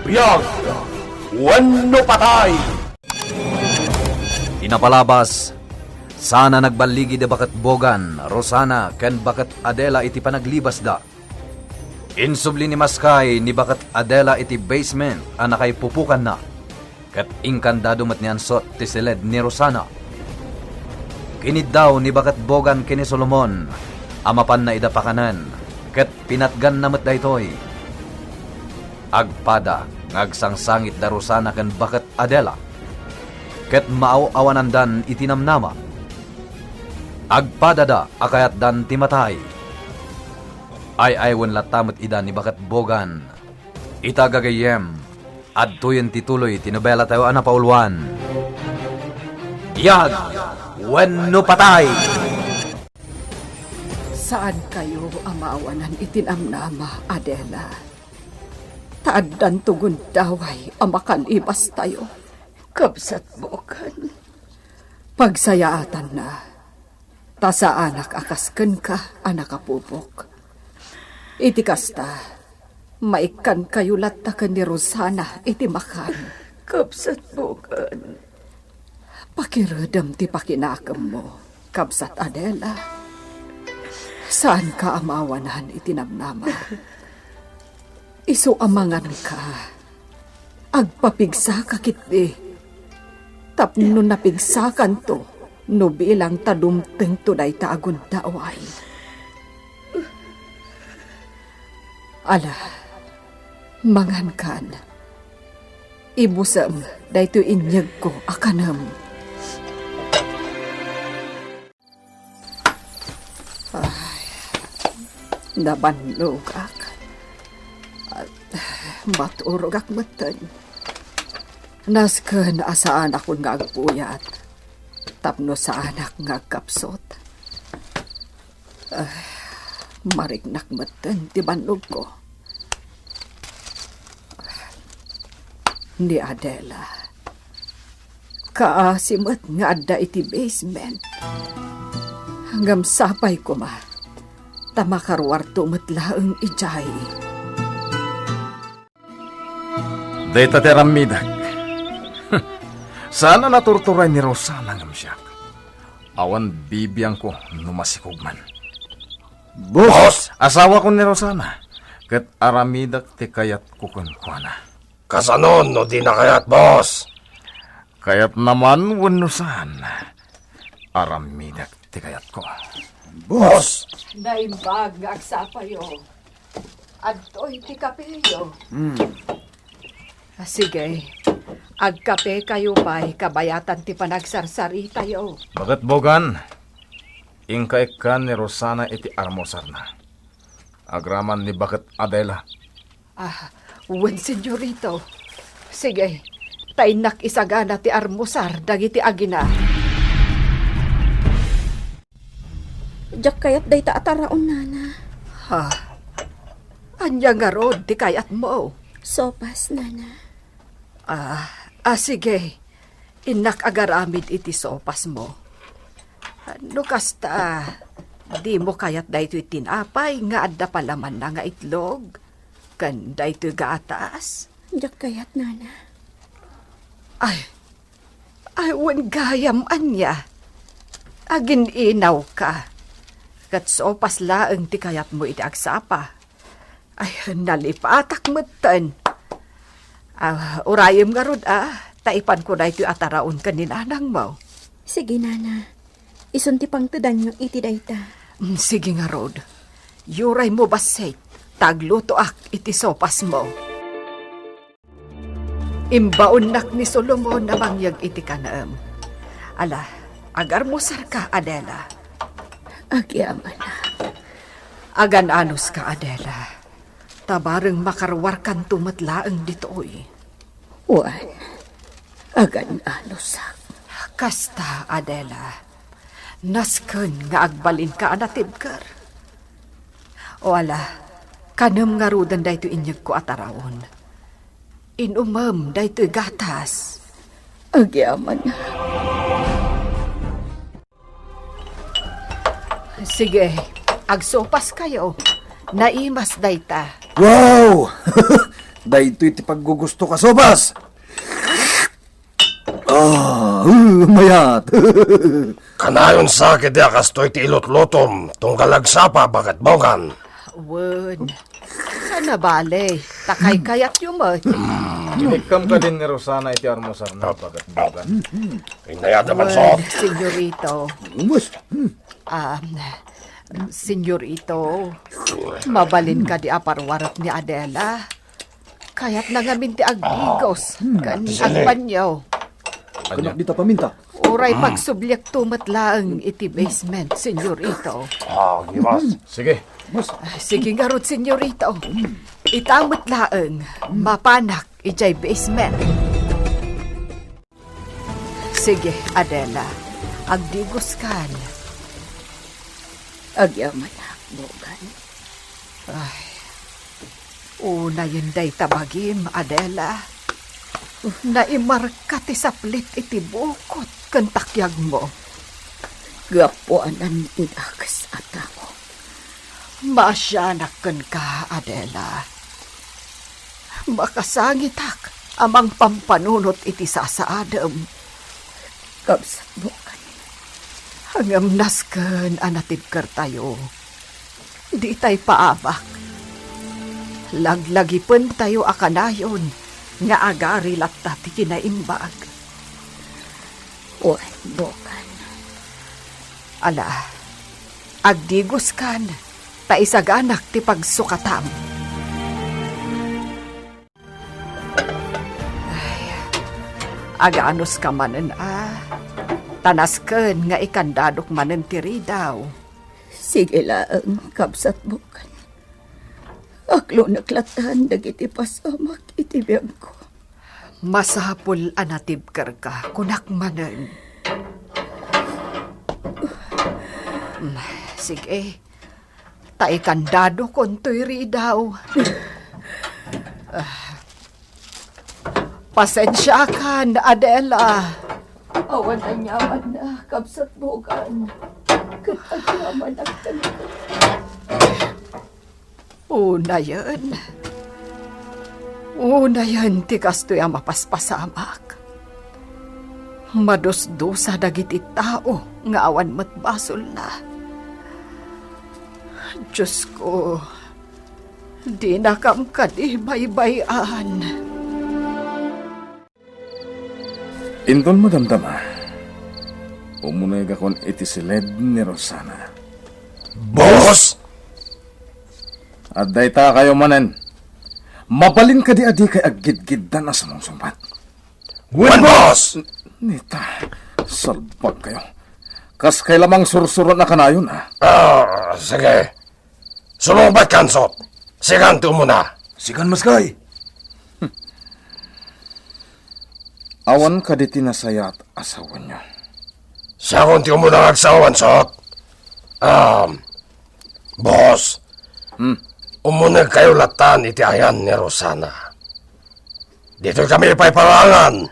Biyag! Wano patay! Inapalabas, sana nagbaligi da bakat Bogan, Rosana, ken bakat Adela iti panaglibas da. Insubli ni Maskay ni bakat Adela iti basement anakay pupukan na. Kat inkandado mat niyan sot ti siled ni Rosana. Kinid daw ni bakat Bogan kini Solomon, amapan na idapakanan, kat pinatgan na mat daytoy. Agpada, ngagsangsangit da Rosana ken bakat Adela. Ket maaw-awanandan itinamnama. Agpadada akayat dan timatay. Ay wen latamot ida ni bakat Bogan. Itagagayem. Adtoyen tituloy tinobela tayo anapaulwan. Yag! Wenno patay! Saan kayo amawanan itinamnama, Adela? Taaddan tugon daway amakan ibas tayo. Kabsat Bogan. Pagsayaatan na. Ta sa anak akasken ka, anak apupok. Iti kasta, maikan kayo latakan ni Rosana iti makan. Kabsat Bogan. Pakiradam ti pakinakam mo, Kabsat Adela. Saan ka amawanan itinamnama? Isu amangan ka. Agpapigsa ka kiti. Tapno napigsakan to, no bilang tadumteng to day taagon daaway. Ala, mangan kan. Ibusam, day to inyag ko akanam. Ay, nabanlog ak. At maturog ak matan. Nasken asaan ako nga agpuyat. Tapno sa anak nga kapsot. Marignak matan ti banlog ko. Ni Adela. Kaasimat nga adda iti basement. Hanggang sapay ko ma. Tamakarwarto matlaang ijay. Data teramidag. Sana naturturay ni Rosana ngam siya. Awan bibiyang ko numasikugman. Boss! Asawa ko ni Rosana. Kat aramidak ti kayat kukunkwana. Kasanon no di na kayat, boss? Kayat naman wanusan. Aramidak ti kayat ko. Boss! Naimbag nga agsapayo. Adtoy ti kapeyo. Sige. Agkape kayo pa'y kabayatan ti panagsarsari tayo. Bakit Bogan? Ingkaikan ni Rosana iti armosar na. Agraman ni bakit Adela. Senyorito. Sige, tainak isagana ti armosar dagiti agina. Diyak kayat day ta ataraon, nana. Anya nga rod ti kayat mo. Sopas, nana. Sige. Inak agaramid iti sopas mo. No kasta, di mo kayat dayto itinapay nga adda palaman na nga itlog. Kan dayto gatas. Diyak kayat, nana. Ay, wan gayam anya. Agin inaw ka. Kat sopas laeng ti kayat mo iti agsapa. Ay, nalipatak matan. Urayem nga rod, taipan ko na ito ataraon kaninanang mo. Sige, nana. Isunti pang tadan nyo iti dayta. Sige nga rod. Yuray mo basay, tagluto ak iti sopas mo. Imbaon nak ni Solomon na mangyag iti kanaam. Ala, agarmusar ka, Adela. Agyaman na. Agan-anos ka, Adela. Tabareng makarwar kan tumatlaang ditoy. Wan. Agan anusak. Kasta, Adela. Nasken nga agbalin ka anatibkar. O ala, kanam nga rudan dayto inyag ko atarawon. Inumam dayto gatas. Agyaman na. Sige, agsopas kayo. Naimas dayta. Wow! Dahito iti paggugusto ka sobas. Mayat. Kanayon sakit di akastoy ti ilot-lotom, tunggal agsapa bakat bogan. Wen. Sana bale. Takay kayat yung mo. Inikam ka din ni Rosana iti armosar na bagat bogan. Inayad naman sot. Senyorito. Boss. Senyorito. Mabalin ka di aparwarat ni Adela. Kaya't nangamin ti agligos. Kan agpanyaw. Kanak dita paminta. Oray pagsublyak tumatlaang iti basement, senyorito. Gimas. Sige, Sige nga rod, senyorito. Itamot laang, mapanak ijay basement. Sige, Adela. Agdigos kan. Agyaman na, Bogan. Una yun day tabagim, Adela. Naimarka ti saplit iti bukot kan takyag mo. Gapuanan inakas atamo. Masyanak kan ka, Adela. Makasangitak amang pampanunot iti sasaadam. Kabsat Bogan. Hangam nasken anatid tayo. Di tay paabak. Laglagipon tayo akanayon. Nga agari latta ti kinaimbag. Uy, Bogan. Ala, agdigos kan, taisaganak ti pagsukatam. Ay, agaanos ka manen tanasken nga ikandadok manen tiri daw. Sige laang, kabsat Bogan. Aklo naklatan dagiti pasamak iti biyag ko. Masapul anatib karka kunak manen. Sige, taikandado kontoy ri daw. Pasensya ka na, Adela. Awan na nyaman na, kabsat Bogan. Katagyaman ang tanong. Una yan, ti kastoy ang mapaspasamak. Madusdusa dagiti tao, nga awan matbasol na. Diyos ko, di na kam kadi baybayan. Inton madamdama. Umunay gakon iti silid ni Rosana. Boss! At dayta kayo manen. Mabalin ka di adi kay agid-giddan na sumungsumbat. Wen, boss! Nita, salbag kayo. Kas kay lamang sursuron na kanayon ha. Sige. Sumumbat kansot. Sigan mo na. Sigan maskay. Awan ka di tinasaya at asawan niyo. Siya kung ti mo na agsawan, sot. Boss. Umunag kayo latan iti ayan ni Rosana. Dito kami ipaiparangan.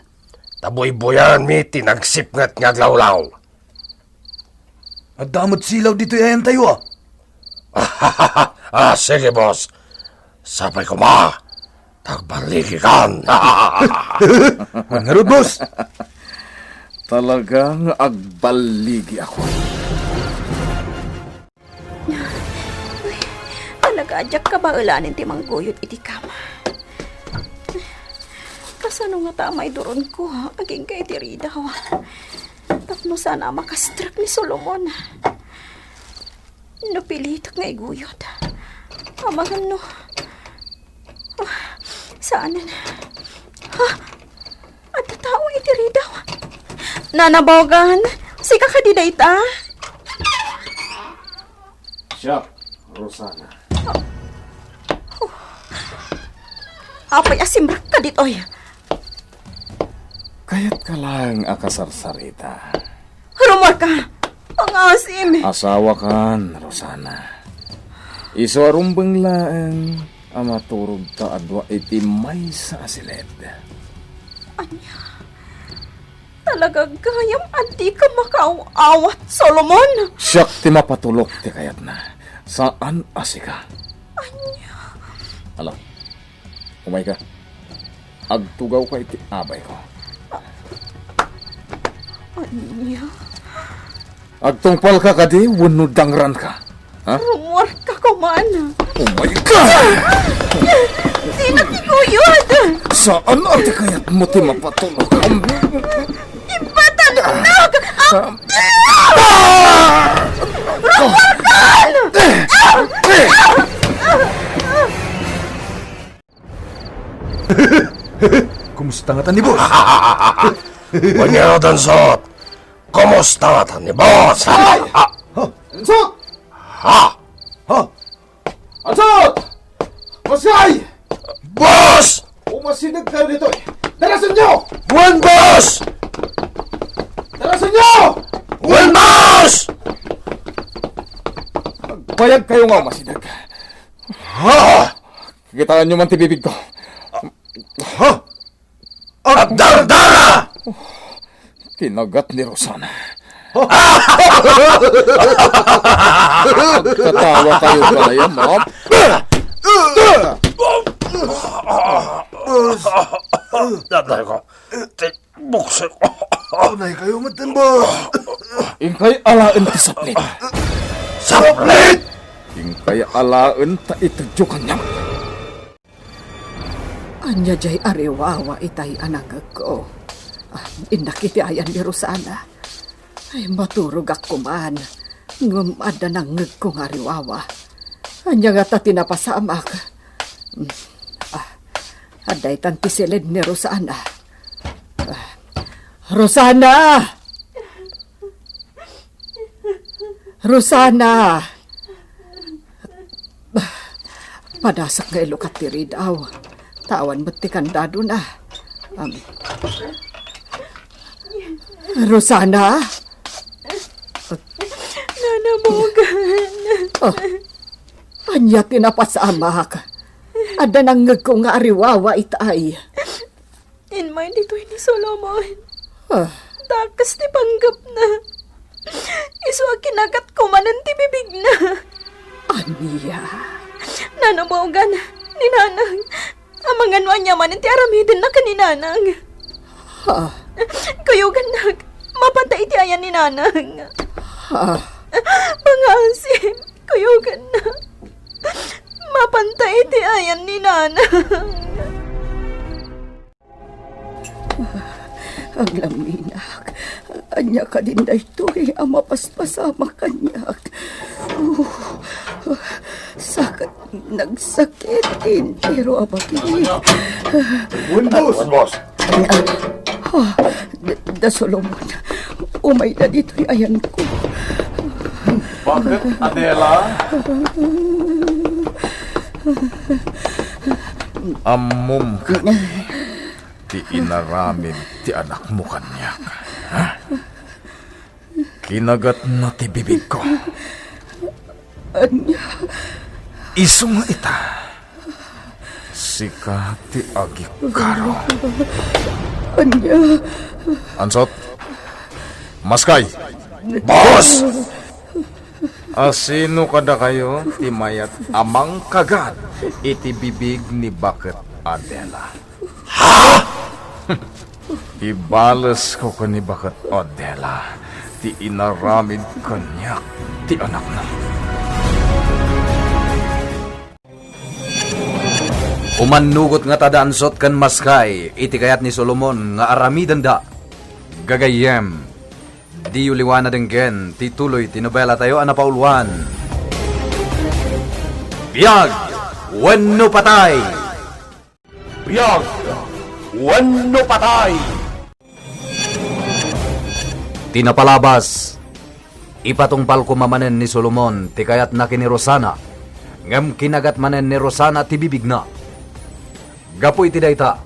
Taboy-boyan mi tinagsipngat nga glawlaw. At damot silaw dito ayan tayo Sige, boss. Sabay ko ma. Tagbaligi kan. Mangarod, boss. Talagang agbaligi ako. Talaga, adyak ka ba ulanin ti mangguyot iti kama? Kasano nga tamay duron ko, ha? Aging kay diri daw. Tapno sana makastrak ni Solomon. Napilitak nga iguyot. Amagan no. Saanan? Ha? At tao itiri daw. Nanabogan, sika ka di dayta? Siya, Rosana. Apay asimbrak ka ditoy. Kaya't ka lang akasarsarita. Rumor ka. Ang asim. Asawa kan, Rosana. Iso arumbang laang amaturog ta adwa iti may sa asilid. Anya. Talaga gayam anti ka makaawat, Solomon. Siyak ti mapatulok ti kayat na. Saan asika? Anya. Alam, umay ka. agtugaw ka iti abay ko. Anya? Agtungpal ka kadi, wenno dangran ka. Ha? Rumor ka kumana. Oh my God! Sino ti kuyod? Saan ati kaya't mo ti mapatulog? Ipatanag! Kumusta nga tan ni boss? Wanya dansot. Kumusta nga ni boss? Ansot! Ha? Ansot! Masay! Boss! Umasinag kayo dito eh! Dalasan nyo! Wen boss! Dalasan nyo! Wen boss! Bayag kayo nga umasinag. Ha? Kitaan nyo man tibibig ko. Agdardara! Kinagat ni Rosana. Katawa kayo pala yan, ma'am. Daday ko. Bukse ko. Unay kayo matan, boss. Ingkay alaan ti saplit. Saplit! Ingkay alaan ta itudyokan niya. Anya jay ariwawa itay anak ko. Indakiti ayan ni Rosana. Ay maturog ako man. Ngum ada nangeg ko nga ariwawa. Anya nga ta tinapasamak. Aday tanti silid ni Rosana. Rosana! Rosana! Padasak nga ilukat tiri daw. Tawan mo't ti kandado na. Rosana? Nanabogan. Anya tinapasamak. Ada nangeg ko nga ariwawa itay. In mind ito'y ni Solomon. Ah, Takas ti panggap na. Iso kinagat ko manan ti bibig na. Anya? Nanabogan, ninanang. Amangan niya man ti aramidin na kaninanang. Ha? Kuyugan nag, mapantay ti ayan ni nanang. Ha? Pangasim, kuyugan na. Mapantay ti ayan ni nanang. Ang laminak. Anya ka din na ito ang mapaspasama kanyak. Sakit, nagsakitin. Pero abagi. Wen, boss. Wen boss. Da Solomon, umay na dito ayan ko. Bakit, Adela? Amom ka. Ti inaramid ti anak mo kanyak. Ha? Kinagat na ti bibig ko. Anya? Iso nga ita. Sika ti agikaro. Anya? Ansot? Maskay! Boss! Asino kada kayo ti mayat amang kagat iti bibig ni Bakit Adela? Ibales ko ka ni Bakit Adela ti inaramid kanyak ti anak na. Umanugot nga tadaansot kan maskay, iti kayat ni Solomon nga aramidan da. Gagayem, di uliwana denggen, tituloy tinobela tayo anapauluan. Biyag, wenno patay! Biyag! Wenno patay! Tinapalabas, ipatungpal ko mamanen ni Solomon, ti kayat na kini Rosana, ngam kinagat manen ni Rosana ti bibig na. Gapo iti dayta,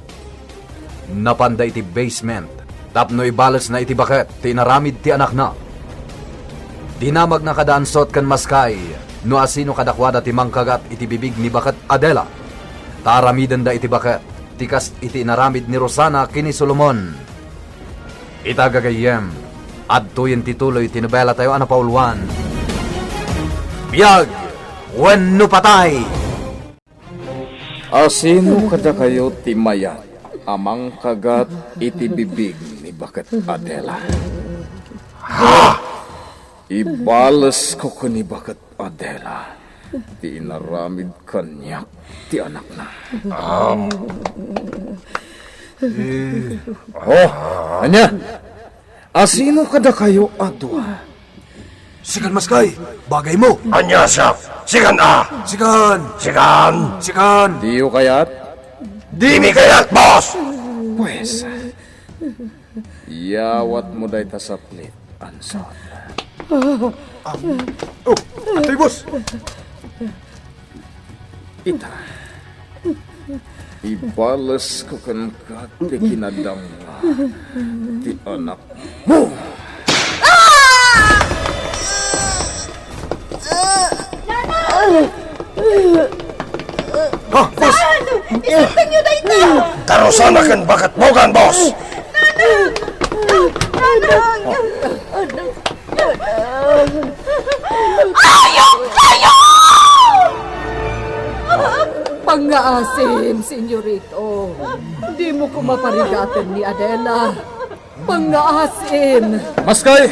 napanda iti basement, tapno ibalas na iti Bakit, ti inaramid ti anak na. Dinamag na kadaansot kan maskay, no asino kadakwada ti mangkagat iti bibig ni Bakit Adela. Taaramidan da iti Bakit, tikas iti inaramid ni Rosana kini Solomon. Itagagayem, adto yung tituloy tinubela tayo anapauluan. Biyag, wenno patay! Asino kada kayo ti mayat amang kagat iti bibig ni Bakat Adela. Ibales ko ni Bakat Adela. Ti inaramid kanyak ti anak na. Anya? Asino kada kayo adwa? Sikan Maskay, bagay mo. Anya siya, sigan Sikan, sigan, sikan. Diyo kayat? di mi kayat, boss! Pues, yawat mo day tasaplit, ansot. Atoy, boss. Ita, ibales ko kan ka ti kinadang ti anak mo. Boss. Tarosana kan Bakat Bogan, boss! Pangaasim, senyorito. Di mo ko maparigatan ni Adela. Pangaasim. Maskay,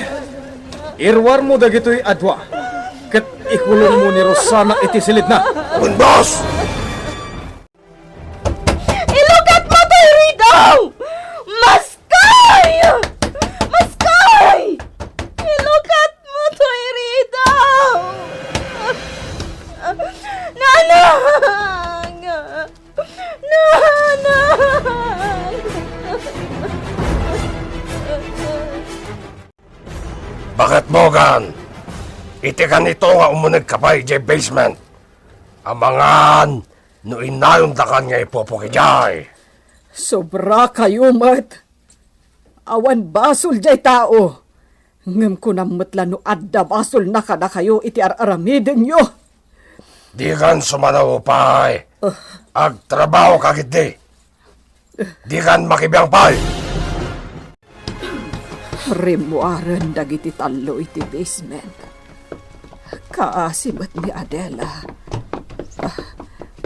irwar mo dagitoy adwa. Kat ikulong mo ni Rosana iti silid na. Un, boss! Ilugat mo to, Ridong! Maskay! Maskay! Ilugat mo to, Ridong! Nanang! Nanang! Bakat Bogan! Iti kanito nga umunag kapay di basement. Amangan, no inayon da kan nga ipopokijay. Sobra kayo, mat. Awan basol jay tao. Ngem ko namutla no adda basol na kada kayo iti ar-aramiden nyo. Di kan sumanaw pay. Agtrabaho kagit di. Di kan makibiyang pay. Rimuaran dagiti talo iti basement. Kaasimat ni Adela.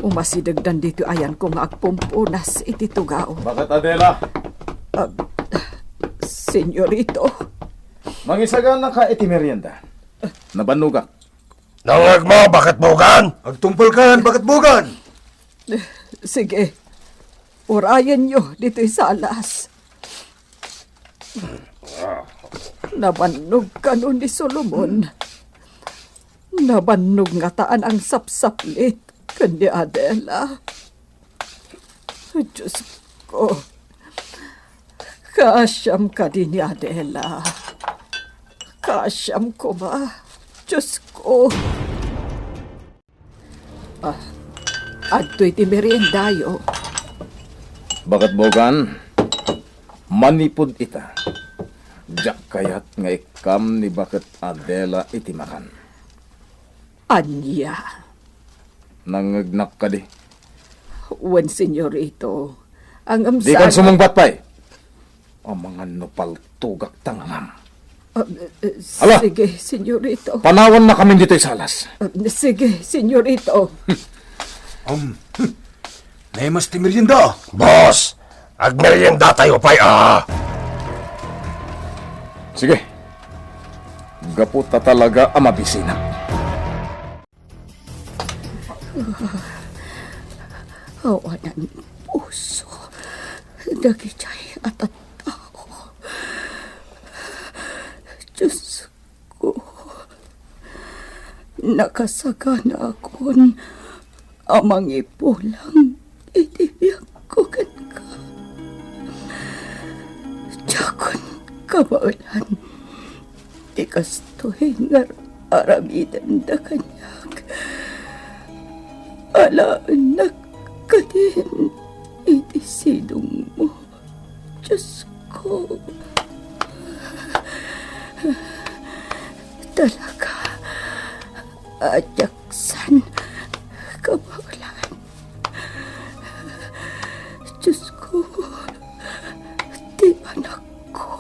Umasidagdan dito ayan ko nga agpumpunas iti tugaw. Bakat Adela, Senyorito, mangisagan na ka iti merienda. Nabanugak. Nangag mo, Bakat Bogan? Agtumpal kan, Bakat Bogan. sige. Urayan nyo dito'y salas. Nabanog ka nun ni Solomon. Nabanog nga taan ang sapsaplit kundi Adela. Diyos ko. Kaasyam ka din ni Adela. Kaasyam ko ba? Diyos ko. Adto'y ti meriendayo. Bakat Bogan, manipod ita. Diyak kayat nga ikam ni Bakat Adela iti makan. Anya. Nangagnak ka di. Wen, senyorito. Ang Di kan sumungbat pa'y. Ang mga nopal tugak tangangam. Ala! Sige, senyorito. Panawan na kami dito'y salas. Sige, senyorito. Naimas ti merienda. Boss, agmerienda tayo pay Sige. Gaputa talaga ang mabisina. Awanan puso. Dagitay at tao. Diyos ko. Nakasagana akon amang ipulang itibiyag ko ka. Diyakon kabaulan. Di kastoy nga aramidan da kanyak. Alaan na ka din iti sidong mo. Diyos ko. Talaga. Ajaksan kabaulan. Diyos ko. Di anak ko.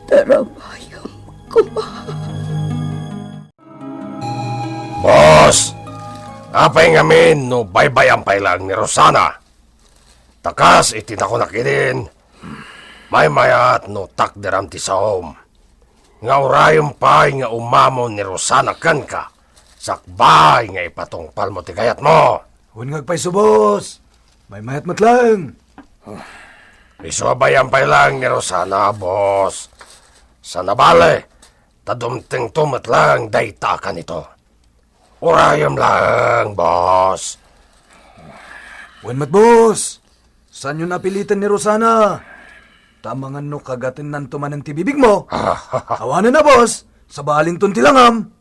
Tarabayang ko ba? Boss, apay ngamin no baybay ang pailang ni Rosana. Takas iti na ko nakidin. May mayat no takderam ti saom. Nga urayom pa'y nga umamon ni Rosana kan ka. Sakbay nga ipatungpal mo ti kayat mo. Huwag ngagpay subos. May mayat matlang. Isuabayan pa lang ni Rosana, boss. Sa nabale, tadumting tumat lang dayta ka nito. Urayom lang, boss. Huwag mat, boss. Saan yun napilitan ni Rosana? Tamangan no kagatin nan tumanan ti bibig mo. Awanan na, boss. Sa balin ton tilangam.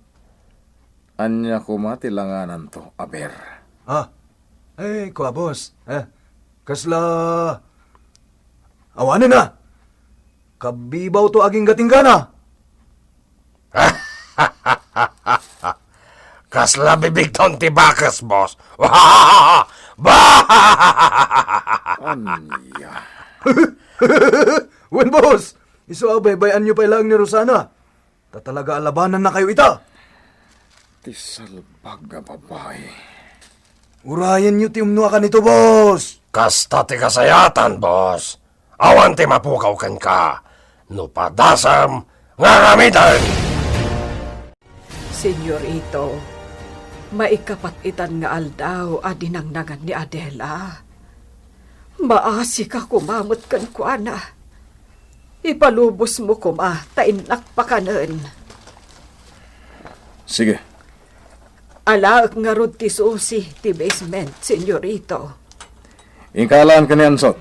Anya ko matilanganan to, aber. Ah, eh, kuha, boss. Kasla... Awanan na. Kabibaw to aging gatinggana. Kasla bibig ton ti bakas, boss. Anya. Wen, boss. Isuabaybayan nyo pa ilang ni Rosana. Tatalaga alabanan na kayo ita. Ti salbag nga babae. Urayan nyo ti umnuwa ka nito, boss. Kasta ti kasayatan, boss. Awan ti mapukaw kan ka. No padasam nga ramidan. Senyorito, maikapat-itan nga aldaw adinangnagan ni Adela. Maasi ka kumamot kan kuana. Ipalubos mo kuma, tainak pa kanan. Sige. Alaak nga rod ti susi, ti basement, senyorito. Ingkalaan ka ni Ansot.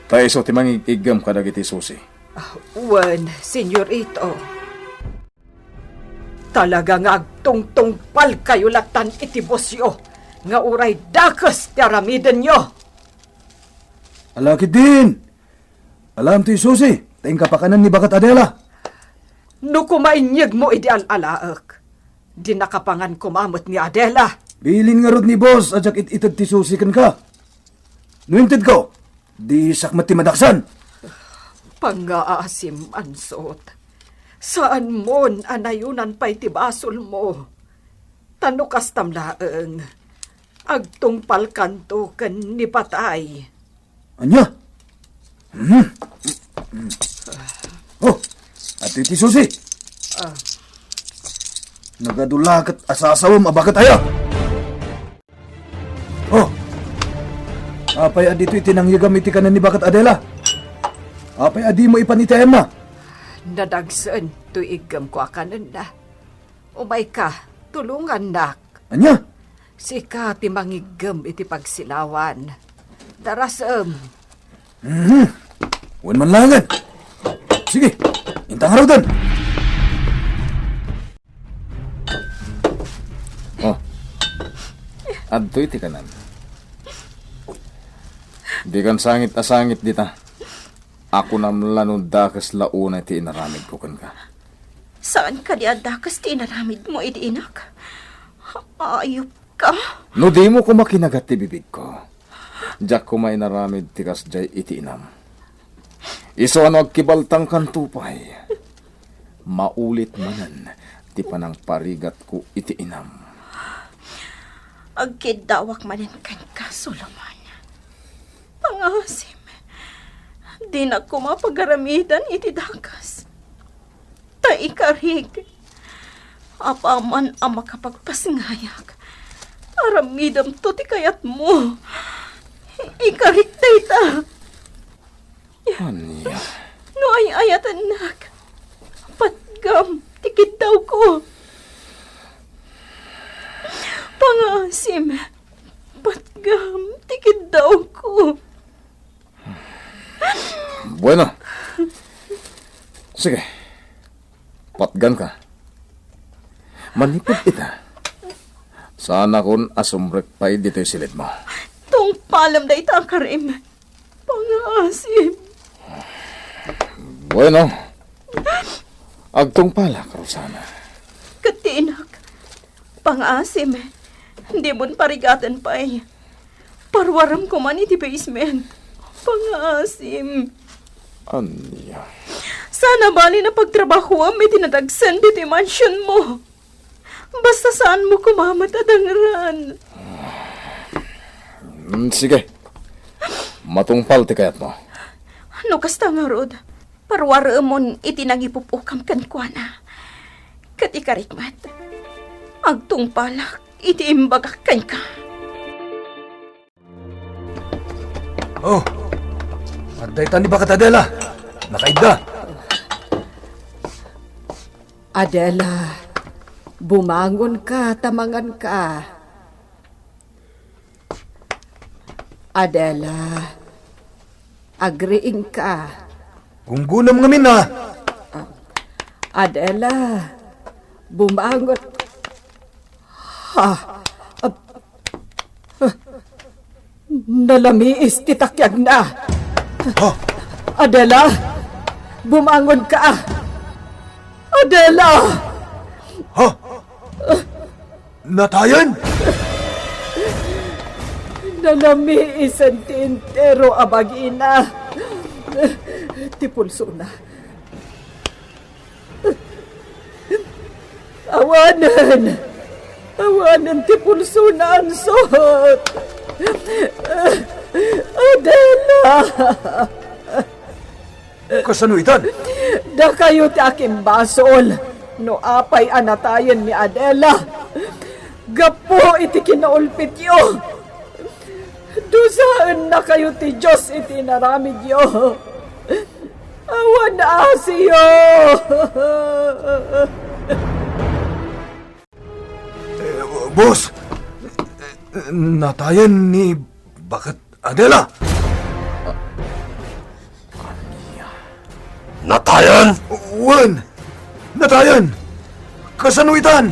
Tayo iso ti mangigigam kadag iti susi. Wen, senyorito. Talaga nga agtungtungpal kayo latan iti bosyo. Nga uray dakas ti aramiden nyo. Alakit din. Alam ti susi. Taing kapakanan ni Bakat Adela. No kumainyag mo iti alalaak. Di nakapangan kumamot ni Adela. Bilin nga rod ni boss at jak itad ti susi kan ka. Nuintid ko. Di sakmat ti madaksan. Pangaasim ansot. Saan mon anayunan pa'y tibasol mo? Tanukas tamlaeng. Agtungpal kanto ken ni patay. Anya? Oh, at iti susi. Nagadulakat asasawam abakat aya. Oh, apay adito itinangyagam iti kanan ni Bakat Adela. Apay adi mo ipanitayam na. Nadagsan tuigam ko akanan na. Umay ka, tulungan nak. Anya? Sika ti mangigam iti pagsilawan. Darasem. Wan man langan. Sige, intang araw dan. Oh. Adto iti kanan. Di kan sangit asangit dita. Ako namlanod dakas launa ti inaramid ko kan ka. Saan ka di adakas ti inaramid mo, idiinak? Ayop ka. No di mo ko makinagat ti bibig ko. Diyak ko may naramid ti kasjay iti inam. Iso ano agkibaltang kantupay. Maulit manan ti panang parigat ko iti inam. Agkidawak manin kan ka, Solomon. Pangasim. Di na ko mapagaramidan iti dakas. Taikarig. Apaman ang makapagpasingayak. Aramidam to ti kayat mo. Ikarig tayta. Anya. No ay ayatan nak. Patgam, tikid daw ko. Pangasim. Patgam, tikid daw ko. Bueno. Sige. Patgan ka. Manipod ita. Sana kun asumrek pa'y dito'y silid mo. Tung palam da ita karim. Pangasim. Bueno. Agtong pala, Rosana. Katinak. Pangasim. Hindi mo parigatan pa eh. Parwaram ko man iti basement. Pangasim. Anya. Sana bali na pagtrabaho may tinatagsan dito yung mansion mo. Basta saan mo kumamat at angran. Sige. Matungpal ti kayat mo. Ano kasta nga, Rod? Parwaramon iti nangipupukam kan kuana. Kat ikarikmat. Agtungpalak iti imbagak kan ka. Oh, at daytan ni bakat Adela. Nakaida. Adela, bumangon ka, tamangan ka. Adela, agriing ka. Kung gunam ngamin na. Adela, bumangon. Ha, nalamiis titakyag na. Ha? Adela, bumangon ka. Adela! Ha? Natayan? Nalamiis ang tintero abagina. Tipulso na. Awanan! Awanan tipulso na ang suot. Adela! Kasanuitan? Da kayo ti aking basol. No apay anatayan ni Adela. Gapo iti kinaulpit yo. Dusaan na kayo ti Diyos iti naramid yo. Awan na asiyo. Boss, natayan ni bakat Adela. Natayan? Wan! Natayan! Kasanuitan!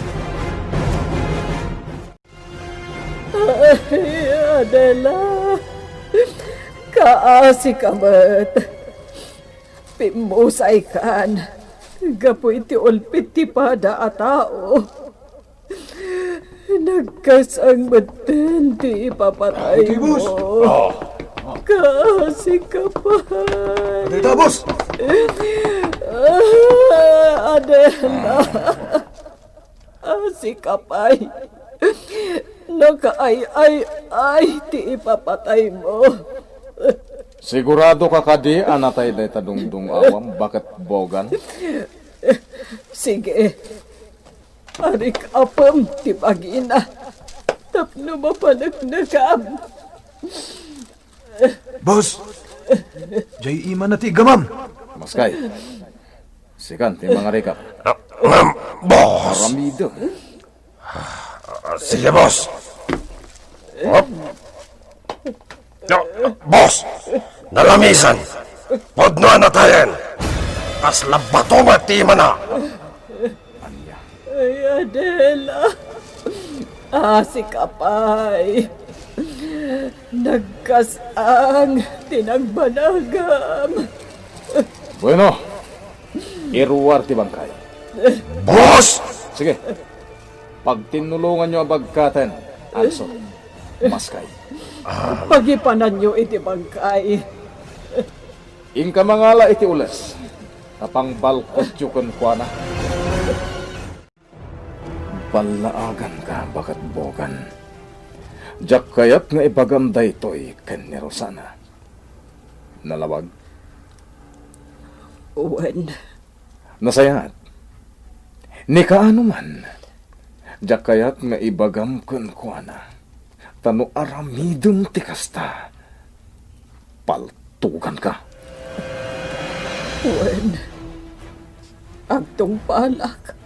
Ay, Adela. Kaasi ka mat. Pimusay kan. Gapo iti ulpit ti pada a tao. Nagkasang baten ti ipapatay mo. Kaasi ka pa. Adela, boss! Adela. Asi ka pa'y. Nakaay ti ipapatay mo. Sigurado ka kadi anatay day tadungdung awam bakit bogan? Sige. Arik apam ti pagina. Tapno mapanagnagam. Boss! Jay iman na ti gamam! Maskay. Sikan ti mga rekap. Boss! Ramido. Sige, boss. Hop. Boss! Nalamisan! Podno natayan! Kasla bato matima na! Ay, Adela. Asi ka pa'y. Nagkasang tinagbanagam. Bueno. Iruwar ti bangkay. Boss! Sige. Pag tinulungan nyo ang bagkatan, also, maskay. Pagipanan nyo iti bangkay. Ingka mangala iti ules. Kapang balkot yukon kwa na. Balaagan ka bakat bogan. Jak kayat nga ibagam daytoy ken ni Rosana. Nalawag. Uwan. Nasayat. Ni kaano man. Jak kayat nga ibagam ken kwa na. Tano aramidong tikasta. Paltugan ka. Uwan. Agtong palak.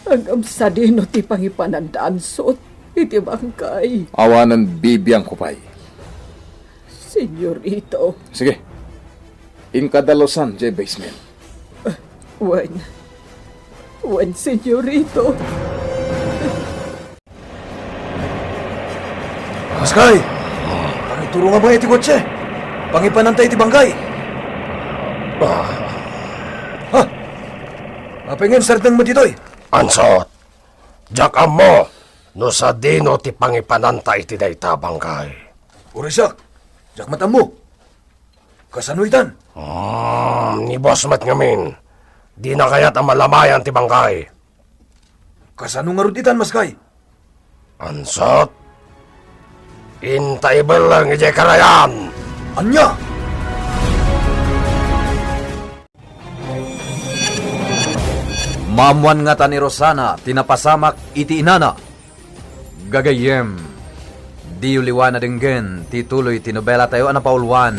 Agam sa dino ti pangipanandansot iti bangkay. Awanan bibiyang kupay. Senyorito. Sige. Inkadalosan jay basement. Uwan. Uwan, senyorito. Maskay! Pangituro nga ba iti kotse? Pangipanantay iti bangkay! Ha? Mapingin sartang mo ditoy? Ansot! Jak mo! No sa dino ti pangipananta iti daytabang kay. Urisak! Jak matam mo! Kasanuitan! Ni boss mat ngamin. Di na kaya't ang malamayan ti bangkay. Kasano nga ruditan, Maskay? Ansot! Intaibel lang ijay karayan! Anya! Mamuan nga ta ni Rosana, tinapasamak iti inana. Gagayem, di uliwan na dinggen, tituloy tinobela tayo anapaulwan.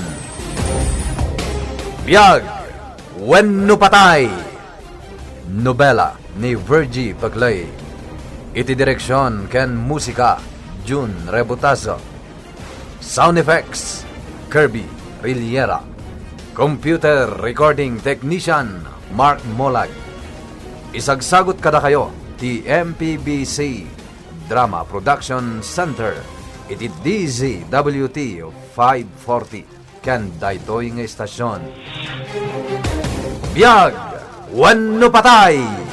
Biyag, wenno patay. Nobela ni Virgie Bagley. Iti direksyon ken musika, June Rebutazo. Sound effects, Kirby Riliera. Computer recording technician, Mark Molag. Isagsagot kada kayo, ti MPBC Drama Production Center, iti DZWT 540, ken daytoy nga estasyon. Biyag, wenno patay!